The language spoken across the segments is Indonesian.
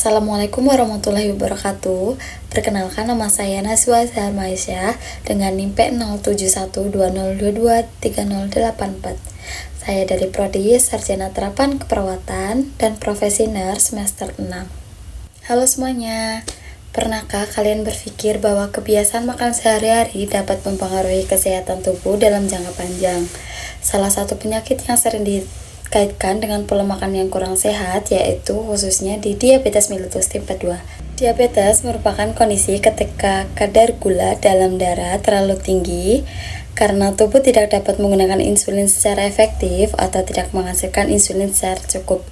Assalamualaikum warahmatullahi wabarakatuh. Perkenalkan, nama saya Naswa Zahar Maisya dengan NIM P07120223084. Saya dari Prodi Sarjana Terapan Keperawatan dan Profesi Nurse semester 6. Halo semuanya. Pernahkah kalian berpikir bahwa kebiasaan makan sehari-hari dapat mempengaruhi kesehatan tubuh dalam jangka panjang? Salah satu penyakit yang sering dikaitkan dengan pola makan yang kurang sehat yaitu khususnya di diabetes mellitus tipe 2. Diabetes merupakan kondisi ketika kadar gula dalam darah terlalu tinggi karena tubuh tidak dapat menggunakan insulin secara efektif atau tidak menghasilkan insulin secara cukup.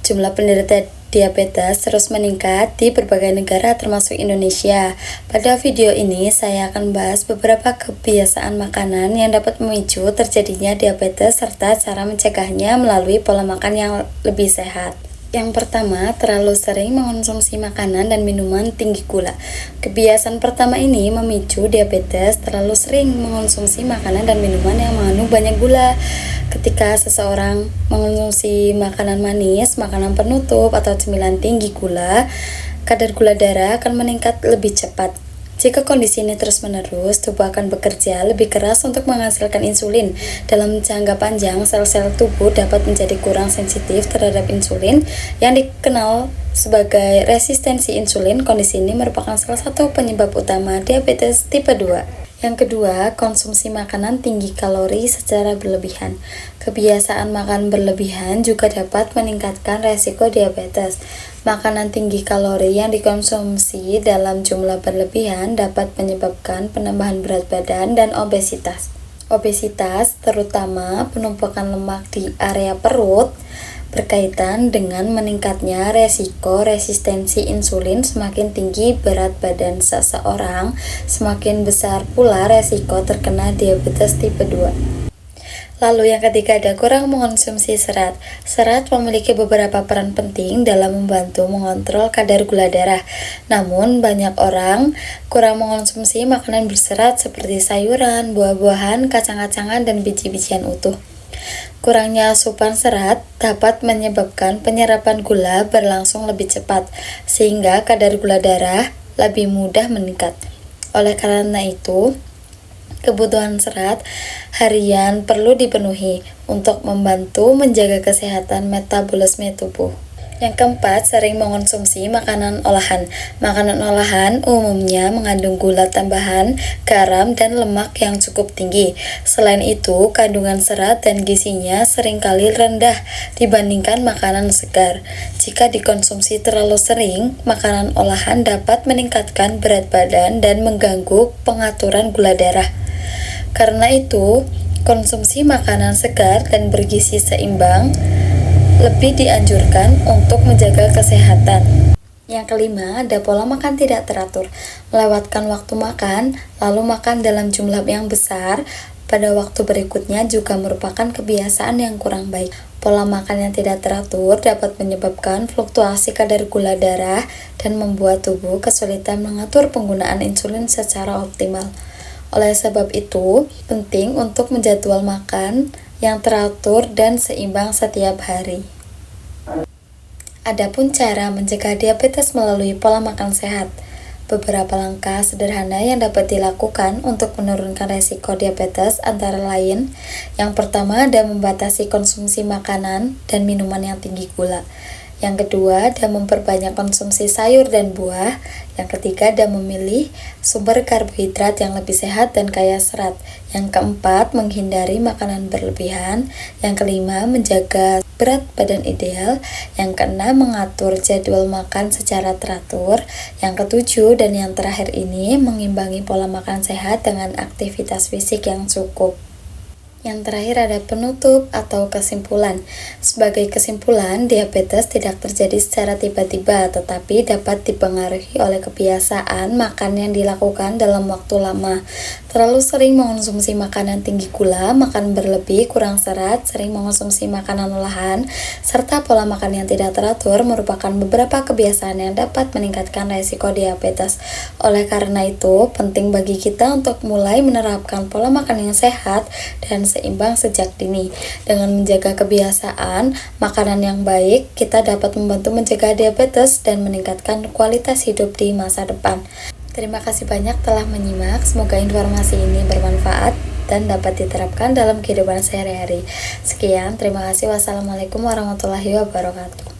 Jumlah penderita diabetes terus meningkat di berbagai negara termasuk Indonesia. Pada video ini saya akan bahas beberapa kebiasaan makanan yang dapat memicu terjadinya diabetes serta cara mencegahnya melalui pola makan yang lebih sehat. Yang pertama, terlalu sering mengonsumsi makanan dan minuman tinggi gula. Kebiasaan pertama ini memicu diabetes. Terlalu sering mengonsumsi makanan dan minuman yang mengandung banyak gula. Ketika seseorang mengonsumsi makanan manis, makanan penutup, atau cemilan tinggi gula, kadar gula darah akan meningkat lebih cepat. Jika kondisi ini terus-menerus, tubuh akan bekerja lebih keras untuk menghasilkan insulin. Dalam jangka panjang, sel-sel tubuh dapat menjadi kurang sensitif terhadap insulin yang dikenal sebagai resistensi insulin. Kondisi ini merupakan salah satu penyebab utama diabetes tipe 2. Yang kedua, konsumsi makanan tinggi kalori secara berlebihan. Kebiasaan makan berlebihan juga dapat meningkatkan resiko diabetes. Makanan tinggi kalori yang dikonsumsi dalam jumlah berlebihan dapat menyebabkan penambahan berat badan dan obesitas. Obesitas, terutama penumpukan lemak di area perut, berkaitan dengan meningkatnya resiko resistensi insulin. Semakin tinggi berat badan seseorang, semakin besar pula resiko terkena diabetes tipe 2. Lalu yang ketiga, ada kurang mengonsumsi serat. Serat memiliki beberapa peran penting dalam membantu mengontrol kadar gula darah. Namun banyak orang kurang mengonsumsi makanan berserat seperti sayuran, buah-buahan, kacang-kacangan, dan biji-bijian utuh. Kurangnya asupan serat dapat menyebabkan penyerapan gula berlangsung lebih cepat, sehingga kadar gula darah lebih mudah meningkat. Oleh karena itu, kebutuhan serat harian perlu dipenuhi untuk membantu menjaga kesehatan metabolisme tubuh. Yang keempat, sering mengonsumsi makanan olahan. Makanan olahan umumnya mengandung gula tambahan, garam, dan lemak yang cukup tinggi. Selain itu, kandungan serat dan gizinya seringkali rendah dibandingkan makanan segar. Jika dikonsumsi terlalu sering, makanan olahan dapat meningkatkan berat badan dan mengganggu pengaturan gula darah. Karena itu, konsumsi makanan segar dan bergizi seimbang lebih dianjurkan untuk menjaga kesehatan. Yang kelima, ada pola makan tidak teratur. Melewatkan waktu makan, lalu makan dalam jumlah yang besar pada waktu berikutnya juga merupakan kebiasaan yang kurang baik. Pola makan yang tidak teratur dapat menyebabkan fluktuasi kadar gula darah dan membuat tubuh kesulitan mengatur penggunaan insulin secara optimal. Oleh sebab itu, penting untuk menjadwal makan yang teratur dan seimbang setiap hari. Adapun cara mencegah diabetes melalui pola makan sehat. Beberapa langkah sederhana yang dapat dilakukan untuk menurunkan resiko diabetes antara lain: yang pertama, ada membatasi konsumsi makanan dan minuman yang tinggi gula. Yang kedua, ada memperbanyak konsumsi sayur dan buah. Yang ketiga, ada memilih sumber karbohidrat yang lebih sehat dan kaya serat. Yang keempat, menghindari makanan berlebihan. Yang kelima, menjaga berat badan ideal. Yang keenam, mengatur jadwal makan secara teratur. Yang ketujuh dan yang terakhir ini, mengimbangi pola makan sehat dengan aktivitas fisik yang cukup. Yang terakhir ada penutup atau kesimpulan. Sebagai kesimpulan, diabetes tidak terjadi secara tiba-tiba, tetapi dapat dipengaruhi oleh kebiasaan makan yang dilakukan dalam waktu lama. Terlalu sering mengonsumsi makanan tinggi gula, makan berlebih, kurang serat, sering mengonsumsi makanan olahan, serta pola makan yang tidak teratur merupakan beberapa kebiasaan yang dapat meningkatkan resiko diabetes. Oleh karena itu, penting bagi kita untuk mulai menerapkan pola makan yang sehat dan seimbang sejak dini. Dengan menjaga kebiasaan makanan yang baik, kita dapat membantu mencegah diabetes dan meningkatkan kualitas hidup di masa depan. Terima kasih banyak telah menyimak. Semoga informasi ini bermanfaat dan dapat diterapkan dalam kehidupan sehari-hari. Sekian, terima kasih. Wassalamualaikum warahmatullahi wabarakatuh.